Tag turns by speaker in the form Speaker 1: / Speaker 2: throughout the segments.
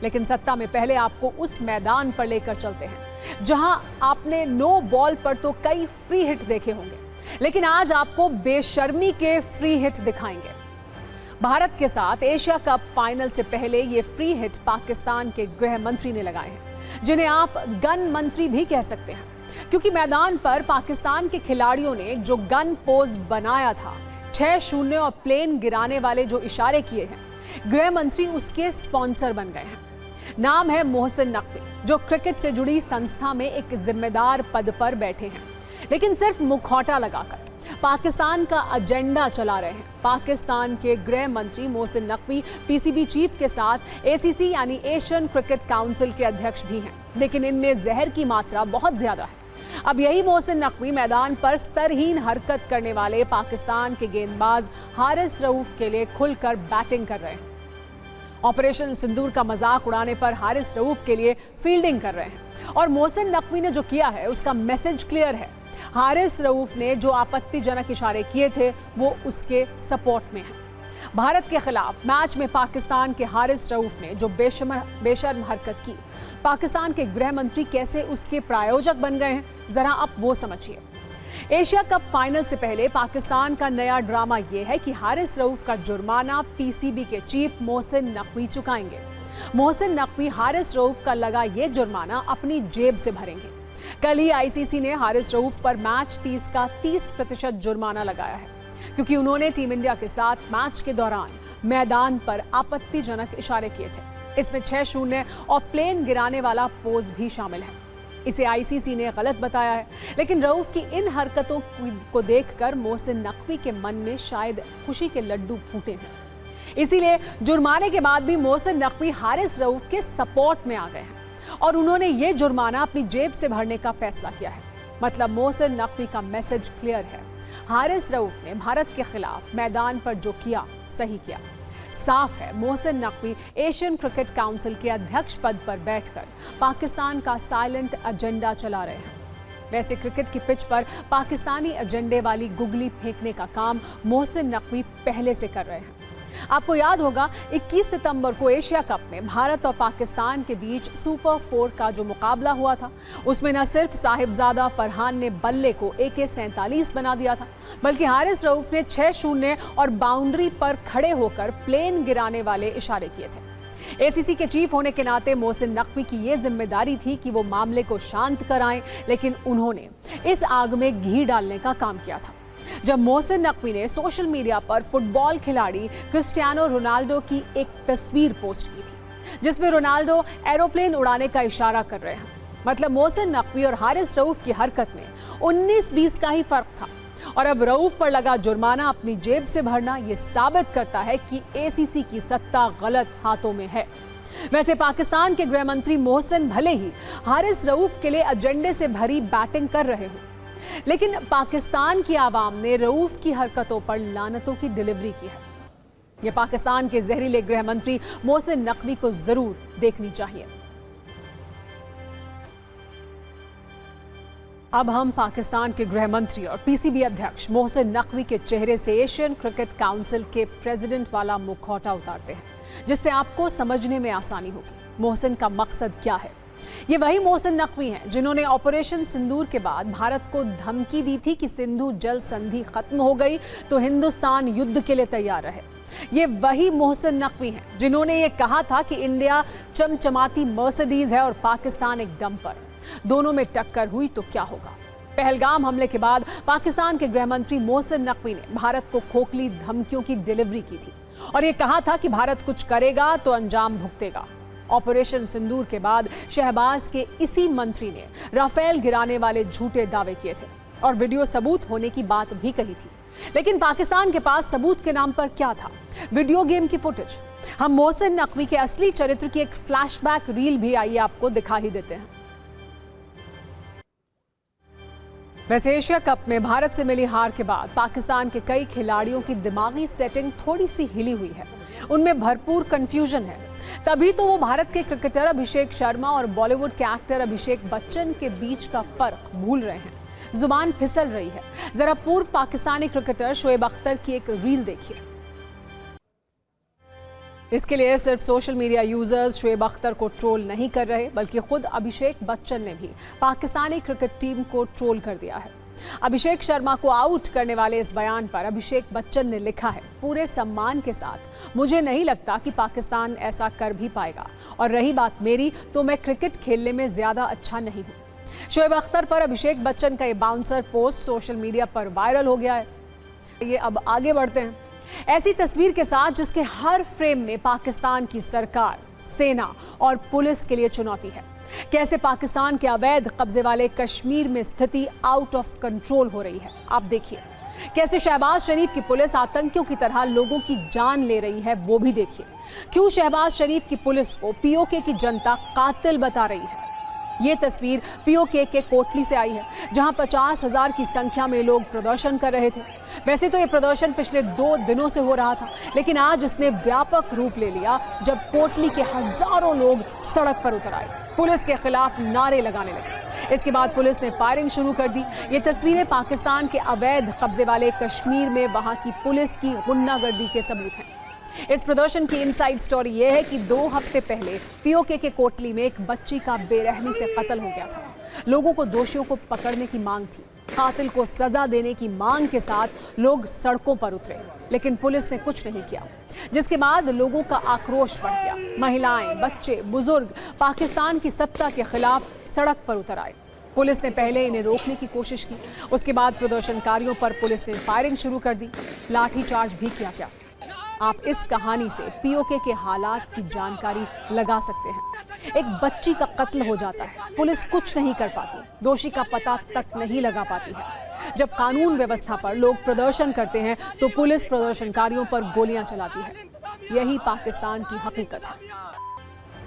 Speaker 1: लेकिन सत्ता में पहले आपको उस मैदान पर लेकर चलते हैं जहां आपने नो बॉल पर तो कई फ्री हिट देखे होंगे, लेकिन आज आपको बेशर्मी के फ्री हिट दिखाएंगे। भारत के साथ एशिया कप फाइनल से पहले ये फ्री हिट पाकिस्तान के गृह मंत्री ने लगाए हैं, जिन्हें आप गन मंत्री भी कह सकते हैं, क्योंकि मैदान पर पाकिस्तान के खिलाड़ियों ने जो गन पोज बनाया था, 6-0 और प्लेन गिराने वाले जो इशारे किए हैं, गृह मंत्री उसके स्पॉन्सर बन गए हैं। नाम है मोहसिन नकवी, जो क्रिकेट से जुड़ी संस्था में एक जिम्मेदार पद पर बैठे हैं, लेकिन सिर्फ मुखौटा लगाकर पाकिस्तान का एजेंडा चला रहे हैं। पाकिस्तान के गृह मंत्री मोहसिन नकवी पीसीबी चीफ के साथ एसीसी यानी एशियन क्रिकेट काउंसिल के अध्यक्ष भी हैं, लेकिन इनमें जहर की मात्रा बहुत ज्यादा है। अब यही मोहसिन नकवी मैदान पर स्तरहीन हरकत करने वाले पाकिस्तान के गेंदबाज हारिस रऊफ के लिए खुलकर बैटिंग कर रहे हैं। ऑपरेशन सिंदूर का मजाक उड़ाने पर हारिस रऊफ के लिए फील्डिंग कर रहे हैं, और मोहसिन नकवी ने जो किया है उसका मैसेज क्लियर है। हारिस रऊफ ने जो आपत्तिजनक इशारे किए थे वो उसके सपोर्ट में है। भारत के खिलाफ मैच में पाकिस्तान के हारिस रऊफ ने जो बेशर्म हरकत की, पाकिस्तान के गृह मंत्री कैसे उसके प्रायोजक बन गए हैं, जरा आप वो समझिए। एशिया कप फाइनल से पहले पाकिस्तान का नया ड्रामा यह है कि हारिस रऊफ का जुर्माना पीसीबी के चीफ मोहसिन नकवी चुकाएंगे। मोहसिन नकवी हारिस रऊफ का लगा ये जुर्माना अपनी जेब से भरेंगे। कल ही आईसीसी ने हारिस रऊफ पर मैच फीस का 30% जुर्माना लगाया है, क्योंकि उन्होंने टीम इंडिया के साथ मैच के दौरान मैदान पर आपत्तिजनक इशारे किए थे। इसमें 6-0 और प्लेन गिराने वाला पोज भी शामिल है। इसे आईसीसी ने गलत बताया है, लेकिन रऊफ की इन हरकतों को देखकर मोहसिन नकवी के मन में शायद खुशी के लड्डू फूटे हैं। इसीलिए जुर्माने के बाद भी मोहसिन नकवी हारिस रऊफ के सपोर्ट में आ गए हैं और उन्होंने ये जुर्माना अपनी जेब से भरने का फैसला किया है। मतलब मोहसिन नकवी का मैसेज क्लियर है, हारिस रऊफ ने भारत के खिलाफ मैदान पर जो किया सही किया। साफ है, Mohsin Naqvi Asian cricket council के अध्यक्ष पद पर बैठकर पाकिस्तान का साइलेंट एजेंडा चला रहे हैं। वैसे क्रिकेट की पिच पर पाकिस्तानी एजेंडे वाली गुगली फेंकने का काम मोहसिन नकवी पहले से कर रहे हैं। आपको याद होगा 21 सितंबर को एशिया कप में भारत और पाकिस्तान के बीच सुपर 4 का जो मुकाबला हुआ था, उसमें न सिर्फ साहिबजादा फरहान ने बल्ले को AK-47 बना दिया था, बल्कि हारिस रऊफ ने 6-0 और बाउंड्री पर खड़े होकर प्लेन गिराने वाले इशारे किए थे। एसीसी के चीफ होने के नाते मोहसिन नकवी की यह जिम्मेदारी थी कि वो मामले को शांत कराएं, लेकिन उन्होंने इस आग में घी डालने का काम किया था। जब मोहसिन नकवी ने सोशल मीडिया पर फुटबॉल खिलाड़ी क्रिस्टियानो रोनाल्डो की एक तस्वीर पोस्ट की थी, जिसमें रोनाल्डो एरोप्लेन उड़ाने का इशारा कर रहे हैं। मतलब मोहसिन नकवी और हारिस रऊफ की हरकत में 19-20 का ही फर्क था, और अब रऊफ पर लगा जुर्माना अपनी जेब से भरना ये साबित करता है कि एसीसी की सत्ता गलत हाथों में है। वैसे पाकिस्तान के गृह मंत्री मोहसिन भले ही हारिस रऊफ के लिए एजेंडे से भरी बैटिंग कर रहे हो, लेकिन पाकिस्तान की आवाम ने रऊफ की हरकतों पर लानतों की डिलीवरी की है। यह पाकिस्तान के जहरीले गृह मंत्री मोहसिन नकवी को जरूर देखनी चाहिए। अब हम पाकिस्तान के गृह मंत्री और पीसीबी अध्यक्ष मोहसिन नकवी के चेहरे से एशियन क्रिकेट काउंसिल के प्रेसिडेंट वाला मुखौटा उतारते हैं, जिससे आपको समझने में आसानी होगी मोहसिन का मकसद क्या है। ये वही मोहसिन नकवी हैं जिन्होंने ऑपरेशन सिंदूर के बाद भारत को धमकी दी थी कि सिंधु जल संधि खत्म हो गई तो हिंदुस्तान युद्ध के लिए तैयार रहे। ये वही मोहसिन नकवी हैं जिन्होंने ये कहा था कि इंडिया चमचमाती मर्सिडीज है और पाकिस्तान एक डंपर, दोनों में टक्कर हुई तो क्या होगा। पहलगाम हमले के बाद पाकिस्तान के गृह मंत्री मोहसिन नकवी ने भारत को खोखली धमकियों की डिलीवरी की थी और ये कहा था कि भारत कुछ करेगा तो अंजाम भुगतेगा। ऑपरेशन सिंदूर के बाद शहबाज के इसी मंत्री ने राफेल गिराने वाले झूठे दावे किए थे और वीडियो सबूत होने की बात भी कही थी, लेकिन पाकिस्तान के पास सबूत के नाम पर क्या था? वीडियो गेम की फुटेज। हम मोहसिन नकवी के असली चरित्र की एक फ्लैशबैक रील भी आइए आपको दिखा ही देते हैं। वैसे एशिया कप में भारत से मिली हार के बाद पाकिस्तान के कई खिलाड़ियों की दिमागी सेटिंग थोड़ी सी हिली हुई है, उनमें भरपूर कंफ्यूजन है। तभी तो वो भारत के क्रिकेटर अभिषेक शर्मा और बॉलीवुड के एक्टर अभिषेक बच्चन के बीच का फर्क भूल रहे हैं, जुबान फिसल रही है। जरा पूर्व पाकिस्तानी क्रिकेटर शोएब अख्तर की एक रील देखिए। इसके लिए सिर्फ social media users Shoaib Akhtar को ट्रोल नहीं कर रहे, बल्कि खुद अभिषेक बच्चन ने भी पाकिस्तानी क्रिकेट टीम को ट्रोल कर दिया है। अभिषेक शर्मा को आउट करने वाले इस बयान पर अभिषेक बच्चन ने लिखा है, पूरे सम्मान के साथ मुझे नहीं लगता कि पाकिस्तान ऐसा कर भी पाएगा, और रही बात मेरी, तो मैं क्रिकेट खेलने में ज्यादा अच्छा नहीं हूं। शोएब अख्तर पर अभिषेक बच्चन का ये बाउंसर पोस्ट सोशल मीडिया पर वायरल हो गया है। ये अब आगे बढ़ते हैं ऐसी तस्वीर के साथ जिसके हर फ्रेम में पाकिस्तान की सरकार, सेना और पुलिस के लिए चुनौती है। कैसे पाकिस्तान के अवैध कब्जे वाले कश्मीर में स्थिति आउट ऑफ कंट्रोल हो रही है, आप देखिए। कैसे शहबाज शरीफ की पुलिस आतंकियों की तरह लोगों की जान ले रही है, वो भी देखिए। क्यों शहबाज शरीफ की पुलिस को पीओके की जनता कातिल बता रही है। ये तस्वीर पीओके के कोटली से आई है, जहां 50,000 की संख्या में लोग प्रदर्शन कर रहे थे। वैसे तो ये प्रदर्शन पिछले 2 दिनों से हो रहा था, लेकिन आज इसने व्यापक रूप ले लिया जब कोटली के हजारों लोग सड़क पर उतर आए, पुलिस के खिलाफ नारे लगाने लगे। इसके बाद पुलिस ने फायरिंग शुरू कर दी। ये तस्वीरें पाकिस्तान के अवैध कब्जे वाले कश्मीर में वहां की पुलिस की गुंडागर्दी के सबूत हैं। इस प्रदर्शन की इनसाइड स्टोरी यह है कि 2 हफ्ते पहले पीओके के कोटली में एक बच्ची का बेरहमी से कत्ल हो गया था। लोगों को दोषियों को पकड़ने की मांग थी, कातिल को सजा देने की मांग के साथ लोग सड़कों पर उतरे, लेकिन पुलिस ने कुछ नहीं किया, जिसके बाद लोगों का आक्रोश बढ़ गया। महिलाएं, बच्चे, बुजुर्ग पाकिस्तान की सत्ता के खिलाफ सड़क पर उतर आए। पुलिस ने पहले इन्हें रोकने की कोशिश की, उसके बाद प्रदर्शनकारियों पर पुलिस ने फायरिंग शुरू कर दी, लाठीचार्ज भी किया गया। आप इस कहानी से पीओके के हालात की जानकारी लगा सकते हैं। एक बच्ची का कत्ल हो जाता है, पुलिस कुछ नहीं कर पाती, दोषी का पता तक नहीं लगा पाती है। जब कानून व्यवस्था पर लोग प्रदर्शन करते हैं तो पुलिस प्रदर्शनकारियों पर गोलियां चलाती है। यही पाकिस्तान की हकीकत है।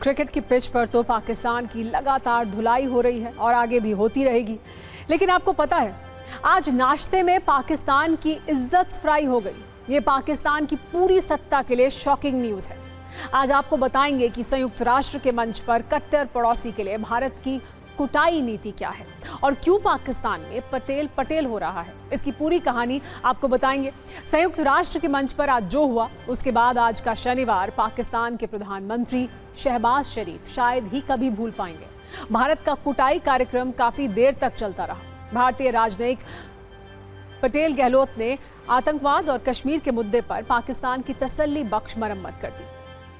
Speaker 1: क्रिकेट की पिच पर तो पाकिस्तान की लगातार धुलाई हो रही है और आगे भी होती रहेगी, लेकिन आपको पता है आज नाश्ते में पाकिस्तान की इज्जत फ्राई हो गई। ये पाकिस्तान की पूरी सत्ता के लिए शॉकिंग न्यूज़ है। आज आपको बताएंगे कि संयुक्त राष्ट्र के मंच पर कट्टर पड़ोसी के लिए भारत की कुटाई नीति क्या है और क्यों पाकिस्तान में पटेल पटेल हो रहा है। इसकी पूरी कहानी आपको बताएंगे। संयुक्त राष्ट्र के मंच पर आज जो हुआ, उसके बाद आज का शनिवार पाकिस्तान के प्रधानमंत्री शहबाज शरीफ शायद ही कभी भूल पाएंगे। भारत का कुटाई कार्यक्रम काफी देर तक चलता रहा। भारतीय राजनयिक पटेल गहलोत ने आतंकवाद और कश्मीर के मुद्दे पर पाकिस्तान की तसल्ली बख्श मरम्मत कर दी।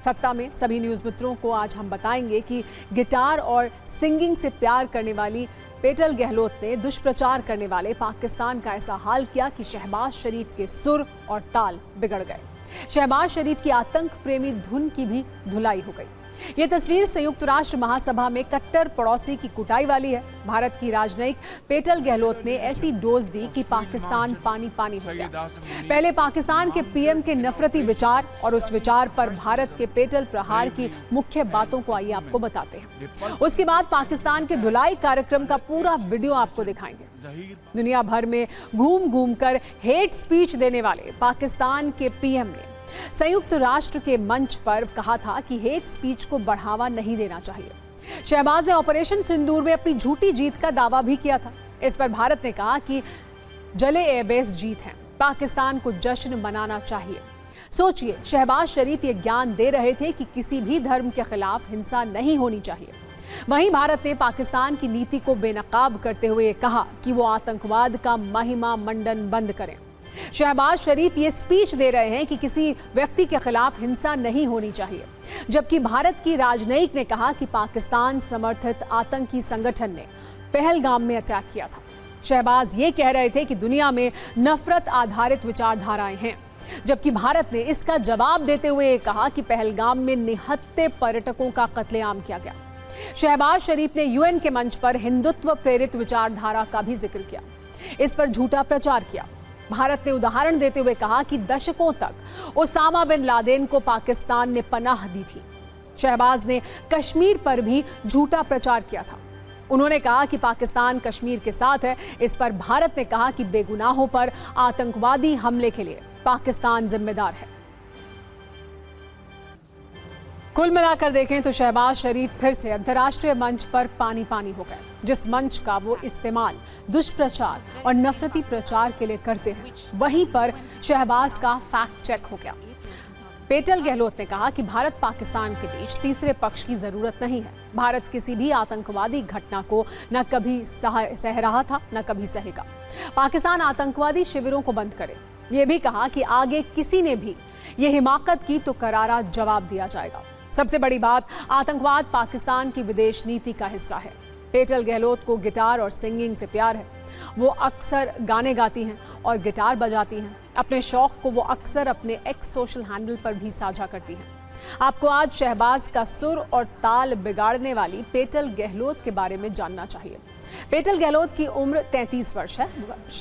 Speaker 1: सत्ता में सभी न्यूज मित्रों को आज हम बताएंगे कि गिटार और सिंगिंग से प्यार करने वाली पटेल गहलोत ने दुष्प्रचार करने वाले पाकिस्तान का ऐसा हाल किया कि शहबाज शरीफ के सुर और ताल बिगड़ गए। शहबाज शरीफ की आतंक प्रेमी धुन की भी धुलाई हो गई। ये तस्वीर संयुक्त राष्ट्र महासभा में कट्टर पड़ोसी की कुटाई वाली है। भारत की राजनयिक पटेल गहलोत ने ऐसी डोज दी कि पाकिस्तान पानी पानी हो गया। पहले पाकिस्तान के पीएम के नफरती विचार और उस विचार पर भारत के पटेल प्रहार की मुख्य बातों को आइए आपको बताते हैं। उसके बाद पाकिस्तान के धुलाई कार्यक्रम का पूरा वीडियो आपको दिखाएंगे। दुनिया भर में घूम घूम कर हेट स्पीच देने वाले पाकिस्तान के पीएम ने संयुक्त राष्ट्र के मंच पर कहा था कि हेट स्पीच को बढ़ावा नहीं देना चाहिए। शहबाज ने ऑपरेशन सिंदूर में अपनी झूठी जीत का दावा भी किया था। इस पर भारत ने कहा कि जले एयरबेस जीत है, पाकिस्तान को जश्न मनाना चाहिए। सोचिए, शहबाज शरीफ ये ज्ञान दे रहे थे कि किसी भी धर्म के खिलाफ हिंसा नहीं होनी चाहिए। वहीं भारत ने पाकिस्तान की नीति को बेनकाब करते हुए कहा कि वो आतंकवाद का महिमा मंडन बंद करें। शहबाज शरीफ ये स्पीच दे रहे हैं कि किसी व्यक्ति के खिलाफ हिंसा नहीं होनी चाहिए, जबकि भारत की राजनयिक ने कहा कि पाकिस्तान समर्थित आतंकी संगठन ने पहलगाम में अटैक किया था। शहबाज ये कह रहे थे कि दुनिया में नफरत आधारित विचारधाराएं हैं, जबकि भारत ने इसका जवाब देते हुए कहा कि पहलगाम में निहत्थे पर्यटकों का कत्लेआम किया गया। शहबाज शरीफ ने यूएन के मंच पर हिंदुत्व प्रेरित विचारधारा का भी जिक्र किया, इस पर झूठा प्रचार किया। भारत ने उदाहरण देते हुए कहा कि दशकों तक ओसामा बिन लादेन को पाकिस्तान ने पनाह दी थी। शहबाज ने कश्मीर पर भी झूठा प्रचार किया था। उन्होंने कहा कि पाकिस्तान कश्मीर के साथ है। इस पर भारत ने कहा कि बेगुनाहों पर आतंकवादी हमले के लिए पाकिस्तान जिम्मेदार है। कुल मिलाकर देखें तो शहबाज शरीफ फिर से अंतर्राष्ट्रीय मंच पर पानी पानी हो गए। जिस मंच का वो इस्तेमाल दुष्प्रचार और नफरती प्रचार के लिए करते हैं, वहीं पर शहबाज का फैक्ट चेक हो गया। पेटल गहलोत ने कहा कि भारत पाकिस्तान के बीच तीसरे पक्ष की जरूरत नहीं है। भारत किसी भी आतंकवादी घटना को न कभी सह रहा था न कभी सहेगा। पाकिस्तान आतंकवादी शिविरों को बंद करे। ये भी कहा कि आगे किसी ने भी ये हिमाकत की तो करारा जवाब दिया जाएगा। सबसे बड़ी बात, आतंकवाद पाकिस्तान की विदेश नीति का हिस्सा है। पेटल गहलोत को गिटार और सिंगिंग से प्यार है। वो अक्सर गाने गाती हैं और गिटार बजाती हैं। अपने शौक को वो अक्सर अपने एक्स सोशल हैंडल पर भी साझा करती हैं। आपको आज शहबाज का सुर और ताल बिगाड़ने वाली पेटल गहलोत के बारे में जानना चाहिए। पेटल गहलोत की उम्र 33 वर्ष है।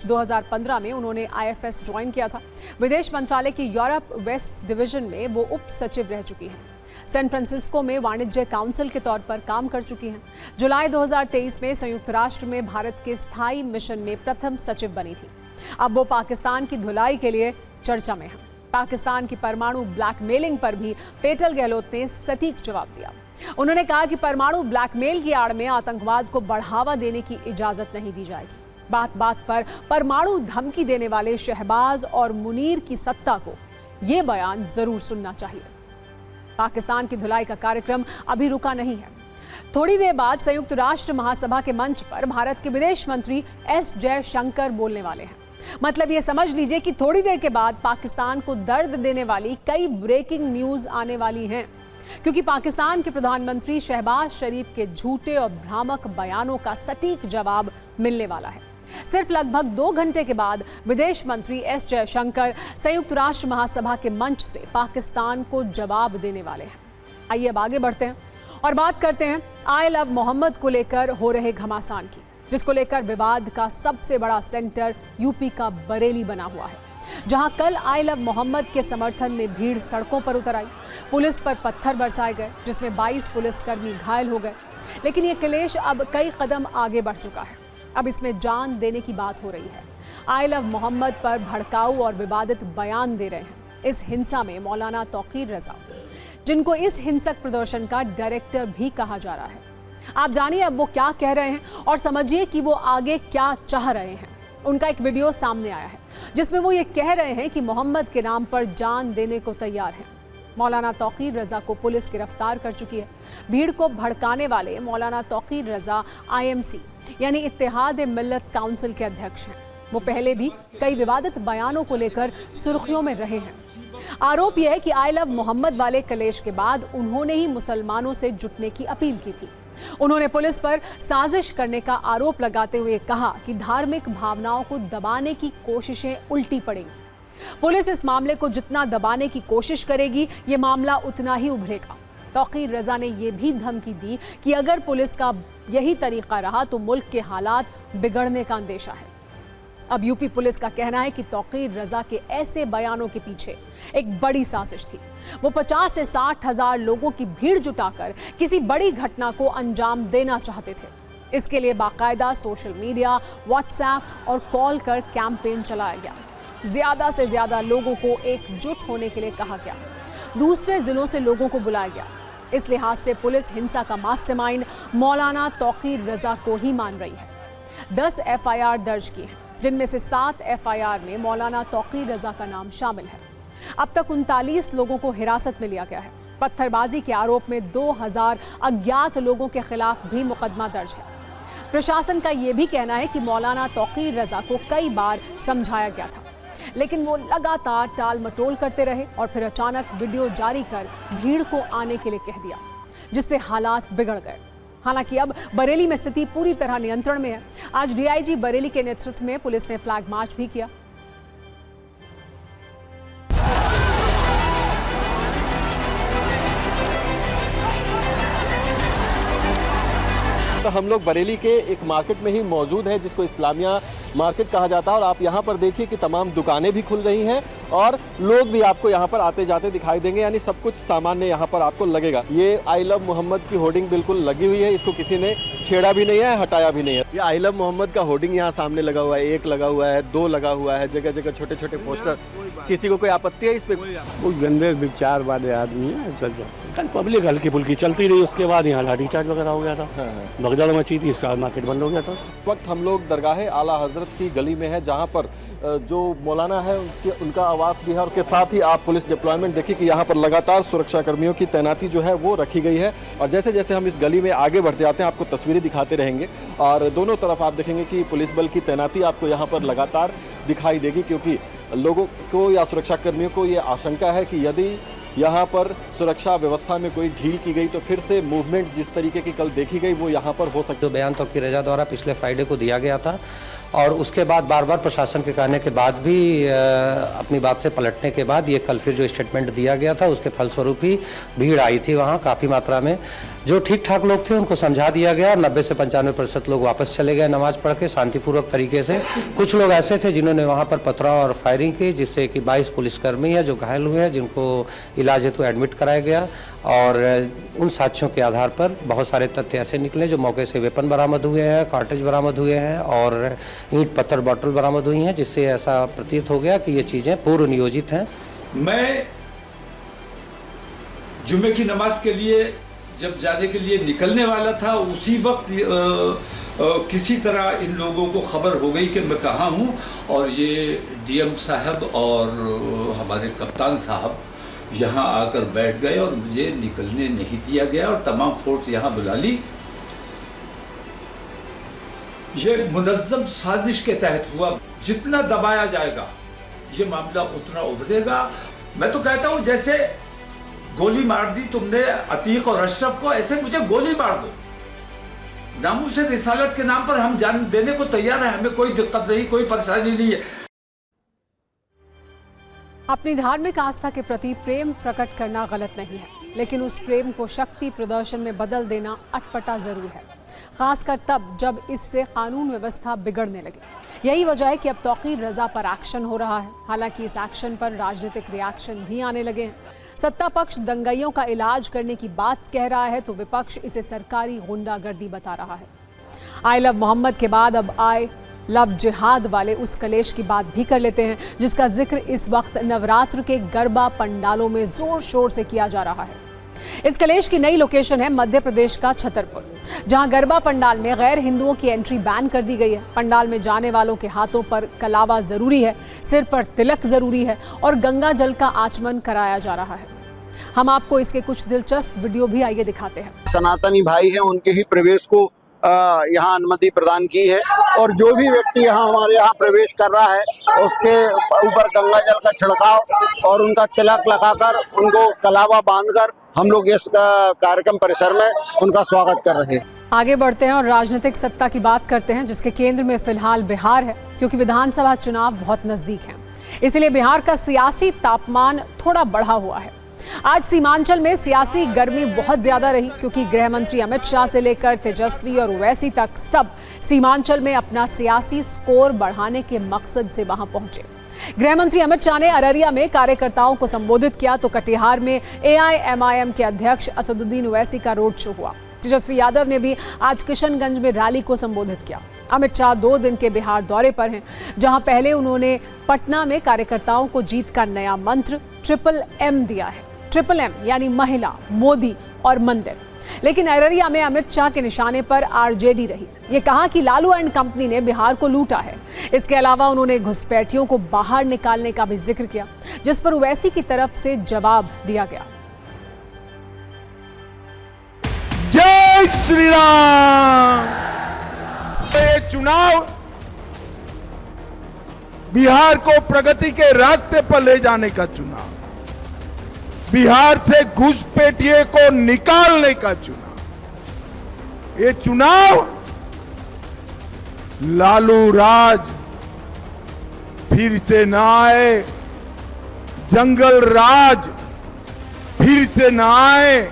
Speaker 1: 2015 में उन्होंने IFS ज्वाइन किया था। विदेश मंत्रालय की यूरोप वेस्ट डिवीजन में वो उप सचिव रह चुकी हैं। सैन फ्रांसिस्को में वाणिज्य काउंसिल के तौर पर काम कर चुकी हैं। जुलाई 2023 में संयुक्त राष्ट्र में भारत के स्थायी मिशन में प्रथम सचिव बनी थी। अब वो पाकिस्तान की धुलाई के लिए चर्चा में है। पाकिस्तान की परमाणु ब्लैकमेलिंग पर भी पेटल गहलोत ने सटीक जवाब दिया। उन्होंने कहा कि परमाणु ब्लैकमेल की आड़ में आतंकवाद को बढ़ावा देने की इजाजत नहीं दी जाएगी। बात बात पर परमाणु धमकी देने वाले शहबाज और मुनीर की सत्ता को ये बयान जरूर सुनना चाहिए। पाकिस्तान की धुलाई का कार्यक्रम अभी रुका नहीं है। थोड़ी देर बाद संयुक्त राष्ट्र महासभा के मंच पर भारत के विदेश मंत्री एस जयशंकर बोलने वाले हैं। मतलब ये समझ लीजिए कि थोड़ी देर के बाद पाकिस्तान को दर्द देने वाली कई ब्रेकिंग न्यूज आने वाली हैं, क्योंकि पाकिस्तान के प्रधानमंत्री शहबाज शरीफ के झूठे और भ्रामक बयानों का सटीक जवाब मिलने वाला है। सिर्फ लगभग 2 घंटे के बाद विदेश मंत्री एस जयशंकर संयुक्त राष्ट्र महासभा के मंच से पाकिस्तान को जवाब देने वाले हैं। आइए अब आगे बढ़ते हैं और बात करते हैं आई लव मोहम्मद को लेकर हो रहे घमासान की, जिसको लेकर विवाद का सबसे बड़ा सेंटर यूपी का बरेली बना हुआ है, जहां कल आई लव मोहम्मद के समर्थन में भीड़ सड़कों पर उतर आई। पुलिस पर पत्थर बरसाए गए, जिसमें 22 पुलिसकर्मी घायल हो गए। लेकिन ये क्लेश अब कई कदम आगे बढ़ चुका है। अब इसमें जान देने की बात हो रही है। आई लव मोहम्मद पर भड़काऊ और विवादित बयान दे रहे हैं। इस हिंसा में मौलाना तौकीर रजा, जिनको इस हिंसक प्रदर्शन का डायरेक्टर भी कहा जा रहा है। आप जानिए अब वो क्या कह रहे हैं और समझिए कि वो आगे क्या चाह रहे हैं। उनका एक वीडियो सामने आया है, जिसमें वो ये कह रहे हैं कि मोहम्मद के नाम पर जान देने को तैयार हैं। मौलाना तौकीर रजा को पुलिस गिरफ्तार कर चुकी है। भीड़ को भड़काने वाले मौलाना तौकीर रजा IMC यानी इत्तेहाद मिल्लत काउंसिल के अध्यक्ष हैं। वो पहले भी कई विवादित बयानों को लेकर सुर्खियों में रहे हैं। आरोप यह है कि आई लव मोहम्मद वाले कलेश के बाद उन्होंने ही मुसलमानों से जुटने की अपील की थी। उन्होंने पुलिस पर साजिश करने का आरोप लगाते हुए कहा कि धार्मिक भावनाओं को दबाने की कोशिशें उल्टी पड़ेंगी। पुलिस इस मामले को जितना दबाने की कोशिश करेगी, ये मामला उतना ही उभरेगा। तौकीर रजा ने यह भी धमकी दी कि अगर पुलिस का यही तरीका रहा तो मुल्क के हालात बिगड़ने का अंदेशा है। अब यूपी पुलिस का कहना है कि तौकीर रजा के ऐसे बयानों के पीछे एक बड़ी साजिश थी। वो 50 से 60 हजार लोगों की भीड़ जुटाकर किसी बड़ी घटना को अंजाम देना चाहते थे। इसके लिए बाकायदा सोशल मीडिया, व्हाट्सएप और कॉल कर कैंपेन चलाया गया। ज्यादा से ज्यादा लोगों को एकजुट होने के लिए कहा गया। दूसरे जिलों से लोगों को बुलाया गया। इस लिहाज से पुलिस हिंसा का मास्टरमाइंड मौलाना तौकीर रजा को ही मान रही है। 10 FIR दर्ज की हैं, जिनमें से 7 FIR में मौलाना तौकीर रजा का नाम शामिल है। अब तक 39 लोगों को हिरासत में लिया गया है। पत्थरबाजी के आरोप में 2000 अज्ञात लोगों के खिलाफ भी मुकदमा दर्ज है। प्रशासन का यह भी कहना है कि मौलाना तौकीर रजा को कई बार समझाया गया था, लेकिन वो लगातार टाल मटोल करते रहे और फिर अचानक वीडियो जारी कर भीड़ को आने के लिए कह दिया, जिससे हालात बिगड़ गए। हालांकि अब बरेली में स्थिति पूरी तरह नियंत्रण में है। आज DIG बरेली के नेतृत्व में पुलिस ने फ्लैग मार्च भी किया।
Speaker 2: तो हम लोग बरेली के एक मार्केट में ही मौजूद है, जिसको इस्लामिया मार्केट कहा जाता है। और आप यहाँ पर देखिए कि तमाम दुकानें भी खुल रही हैं और लोग भी आपको यहाँ पर आते जाते दिखाई देंगे, यानी सब कुछ सामान्य यहाँ पर आपको लगेगा। ये आई लव मोहम्मद की होर्डिंग बिल्कुल लगी हुई है, इसको किसी ने छेड़ा भी नहीं है, हटाया भी नहीं है। ये आई लव मोहम्मद का होर्डिंग यहाँ सामने लगा हुआ है, 1 लगा हुआ है, 2 लगा हुआ है, जगह जगह छोटे छोटे पोस्टर। किसी को कोई आपत्ति है इस पे?
Speaker 3: कोई गंदे विचार वाले आदमी है, ऐसा कल पब्लिक हल्की फुल्की चलती रही, उसके बाद यहाँ लाठीचार्ज वगैरह हो गया था। भगदड़ मची थी, स्टार मार्केट बंद हो गया था।
Speaker 2: इस वक्त हम लोग दरगाह आला हजरत की गली में है, जहाँ पर जो मौलाना है उनका आवास भी है। और उसके साथ ही आप पुलिस डिप्लॉयमेंट देखिए कि यहाँ पर लगातार सुरक्षा कर्मियों की तैनाती जो है वो रखी गई है। और जैसे जैसे हम इस गली में आगे बढ़ते आते हैं आपको तस्वीरें दिखाते रहेंगे, और दोनों तरफ आप देखेंगे कि पुलिस बल की तैनाती आपको यहाँ पर लगातार दिखाई देगी, क्योंकि लोगों को या सुरक्षा कर्मियों को ये आशंका है कि यदि यहाँ पर सुरक्षा व्यवस्था में कोई ढील की गई तो फिर से मूवमेंट जिस तरीके की कल देखी गई वो यहाँ पर हो सकती है।
Speaker 4: जो बयान तौकीर रजा द्वारा पिछले फ्राइडे को दिया गया था, और उसके बाद बार बार प्रशासन के कहने के बाद भी अपनी बात से पलटने के बाद ये कल फिर जो स्टेटमेंट दिया गया था, उसके फलस्वरूप ही भीड़ आई थी वहाँ काफ़ी मात्रा में। जो ठीक ठाक लोग थे उनको समझा दिया गया, 90 से 95% लोग वापस चले गए नमाज पढ़ के शांतिपूर्वक तरीके से। कुछ लोग ऐसे थे जिन्होंने वहाँ पर पथराव और फायरिंग की, जिससे कि 22 पुलिसकर्मी हैं जो घायल हुए हैं, जिनको इलाज हेतु एडमिट कराया गया। और उन साक्ष्यों के आधार पर बहुत सारे तथ्य ऐसे निकले जो मौके से वेपन बरामद हुए हैं, कार्टेज बरामद हुए हैं और ईंट पत्थर बॉटल बरामद हुई हैं, जिससे ऐसा प्रतीत हो गया कि ये चीज़ें पूर्व नियोजित हैं।
Speaker 5: मैं जुम्मे की नमाज के लिए जब जाने के लिए निकलने वाला था, उसी वक्त किसी तरह इन लोगों को खबर हो गई कि मैं कहाँ हूँ, और ये डीएम साहब और हमारे कप्तान साहब यहाँ आकर बैठ गए और मुझे निकलने नहीं दिया गया, और तमाम फोर्स यहाँ बुला ली। ये मुनज़्ज़म साजिश के तहत हुआ। जितना दबाया जाएगा ये मामला उतना उभरेगा। मैं तो कहता हूँ जैसे गोली मार दी तुमने अतीक और अशरफ को, ऐसे मुझे गोली मार दो। नामूस रिसालत के नाम पर हम जान देने को तैयार है, हमें कोई दिक्कत नहीं, कोई परेशानी नहीं है।
Speaker 1: अपनी धार्मिक आस्था के प्रति प्रेम प्रकट करना गलत नहीं है, लेकिन उस प्रेम को शक्ति प्रदर्शन में बदल देना अटपटा जरूर है, खासकर तब जब इससे कानून व्यवस्था बिगड़ने लगे। यही वजह है कि अब तौकीर रजा पर एक्शन हो रहा है। हालांकि इस एक्शन पर राजनीतिक रिएक्शन भी आने लगे हैं। सत्ता पक्ष दंगाइयों का इलाज करने की बात कह रहा है तो विपक्ष इसे सरकारी गुंडागर्दी बता रहा है। आई लव मोहम्मद के बाद अब आई लव जिहाद वाले उस कलेश की बात भी कर लेते हैं, जिसका जिक्र इस वक्त नवरात्र के गरबा पंडालों में जोर शोर से किया जा रहा है। इस कलेश की नई लोकेशन है मध्य प्रदेश का छतरपुर, जहां गरबा पंडाल में गैर हिंदुओं की एंट्री बैन कर दी गई है। पंडाल में जाने वालों के हाथों पर कलावा जरूरी है, सिर पर तिलक जरूरी है और गंगा जल का आचमन कराया जा रहा है। हम आपको इसके कुछ दिलचस्प वीडियो भी आइए दिखाते हैं।
Speaker 6: सनातनी भाई हैं, उनके ही प्रवेश को यहाँ अनुमति प्रदान की है, और जो भी व्यक्ति यहाँ हमारे यहाँ प्रवेश कर रहा है उसके ऊपर गंगा जल का छिड़काव और उनका तिलक लगाकर, उनको कलावा बांधकर हम लोग इस कार्यक्रम परिसर में उनका स्वागत कर रहे हैं।
Speaker 1: आगे बढ़ते हैं और राजनीतिक सत्ता की बात करते हैं, जिसके केंद्र में फिलहाल बिहार है, क्योंकि विधानसभा चुनाव बहुत नजदीक हैं। इसलिए बिहार का सियासी तापमान थोड़ा बढ़ा हुआ है। आज सीमांचल में सियासी गर्मी बहुत ज्यादा रही, क्योंकि गृह मंत्री अमित शाह से लेकर तेजस्वी और ओवैसी तक सब सीमांचल में अपना सियासी स्कोर बढ़ाने के मकसद से वहां पहुंचे। गृह मंत्री अमित शाह ने अररिया में कार्यकर्ताओं को संबोधित किया तो कटिहार में एआईएमआईएम के अध्यक्ष असदुद्दीन ओवैसी का रोड शो हुआ। तेजस्वी यादव ने भी आज किशनगंज में रैली को संबोधित किया। अमित शाह 2 दिन के बिहार दौरे पर हैं, जहां पहले उन्होंने पटना में कार्यकर्ताओं को जीत का नया मंत्र ट्रिपल एम दिया है। ट्रिपल एम यानी महिला, मोदी और मंदिर। लेकिन अररिया में अमित शाह के निशाने पर आरजेडी रही। ये कहा कि लालू एंड कंपनी ने बिहार को लूटा है। इसके अलावा उन्होंने घुसपैठियों को बाहर निकालने का भी जिक्र किया, जिस पर ओवैसी की तरफ से जवाब दिया गया।
Speaker 7: जय श्री राम। ये चुनाव बिहार को प्रगति के रास्ते पर ले जाने का चुनाव, बिहार से घुसपैठिए को निकालने का चुनाव। ये चुनाव लालू राज फिर से ना आए, जंगल राज फिर से ना आए,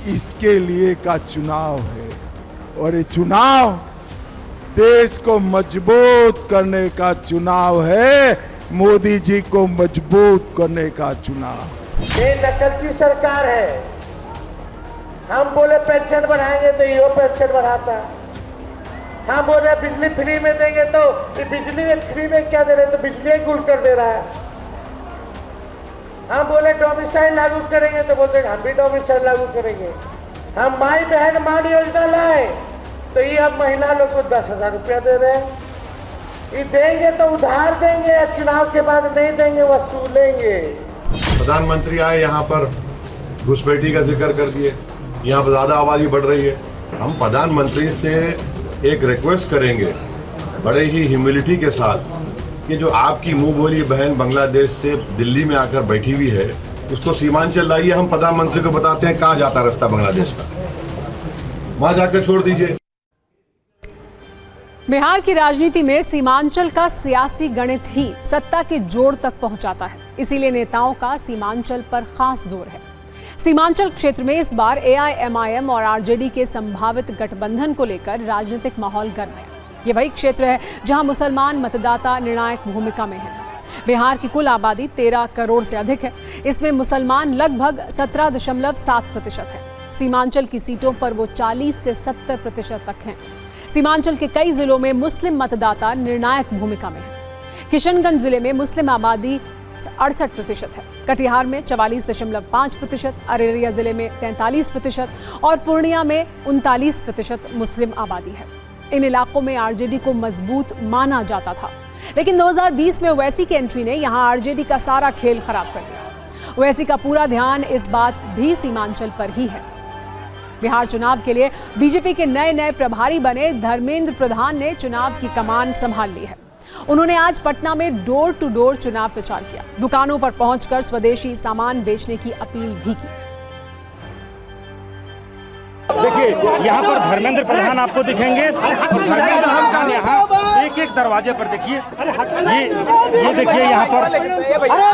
Speaker 7: इसके लिए का चुनाव है। और ये चुनाव देश को मजबूत करने का चुनाव है, मोदी जी को मजबूत करने का चुनाव।
Speaker 8: ये नकलची सरकार है। हम बोले पेंशन बढ़ाएंगे तो ये पेंशन बढ़ाता है। हम बोले बिजली फ्री में देंगे तो ये बिजली फ्री में क्या दे रहे, तो बिजली गुल कर दे रहा है। हम बोले डोमिसाइल लागू करेंगे तो बोलते हम भी डोमिसाइल लागू करेंगे। हम माई बहन मान योजना लाए तो ये अब महिला लोग को 10,000 रुपया दे रहे हैं। ये देंगे तो उधार देंगे, चुनाव के बाद नहीं देंगे वसूलेंगे।
Speaker 9: प्रधानमंत्री आए यहाँ पर घुसपैठी का जिक्र कर दिए, यहाँ पर ज्यादा आबादी बढ़ रही है। हम प्रधानमंत्री से एक रिक्वेस्ट करेंगे बड़े ही ह्यूमिलिटी के साथ कि जो आपकी मुंह बोली बहन बांग्लादेश से दिल्ली में आकर बैठी हुई है उसको सीमांचल लाइए। हम प्रधानमंत्री को बताते हैं कहाँ जाता रास्ता बांग्लादेश का, वहां जाकर छोड़ दीजिए।
Speaker 1: बिहार की राजनीति में सीमांचल का सियासी गणित ही सत्ता के जोड़ तक पहुंचाता है, इसीलिए नेताओं का सीमांचल पर खास जोर है। सीमांचल क्षेत्र में इस बार AIMIM और RJD के संभावित गठबंधन को लेकर राजनीतिक माहौल गर्म है। ये वही क्षेत्र है जहां मुसलमान मतदाता निर्णायक भूमिका में हैं। बिहार की कुल आबादी 13 करोड़ से अधिक है, इसमें मुसलमान लगभग 17.7% है। सीमांचल की सीटों पर वो 40 से 70% तक हैं। सीमांचल के कई जिलों में मुस्लिम मतदाता निर्णायक भूमिका में है। किशनगंज जिले में मुस्लिम आबादी 68% है, कटिहार में 44.5%, अररिया जिले में 43% और पूर्णिया में 39% मुस्लिम आबादी है। इन इलाकों में RJD को मजबूत माना जाता था, लेकिन 2020 में ओवैसी की एंट्री ने यहां RJD का सारा खेल खराब कर दिया। ओवैसी का पूरा ध्यान इस बात भी सीमांचल पर ही है। बिहार चुनाव के लिए बीजेपी के नए प्रभारी बने धर्मेंद्र प्रधान ने चुनाव की कमान संभाल ली है। उन्होंने आज पटना में डोर टू डोर चुनाव प्रचार किया, दुकानों पर पहुंचकर स्वदेशी सामान बेचने की अपील भी की।
Speaker 10: देखिए यहाँ पर धर्मेंद्र प्रधान आपको दिखेंगे और धर्मेंद्र प्रधान यहाँ एक दरवाजे पर देखिए, ये देखिए यहाँ पर,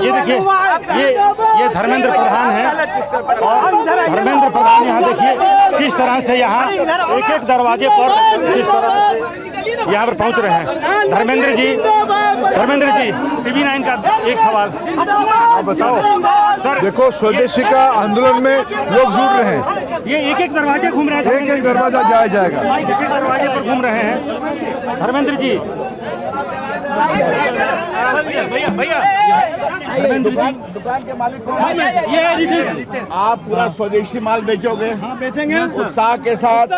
Speaker 10: ये देखिए ये धर्मेंद्र प्रधान है और धर्मेंद्र प्रधान यहाँ देखिए किस तरह से यहाँ एक दरवाजे पर किस तरह से यहाँ पर पहुँच रहे हैं। धर्मेंद्र जी TV9 का एक सवाल
Speaker 7: आप बताओ सर। देखो स्वदेशी का आंदोलन में लोग जुड़ रहे हैं,
Speaker 10: ये एक दरवाजे घूम रहे हैं,
Speaker 7: एक दरवाजा जाया जाएगा,
Speaker 10: एक दरवाजे पर घूम रहे हैं। धर्मेंद्र जी भैया धर्मेंद्र जी
Speaker 7: दुकान के मालिक कौन है?
Speaker 10: ये
Speaker 7: आप पूरा स्वदेशी माल बेचोगे? हाँ बेचेंगे उत्साह के साथ।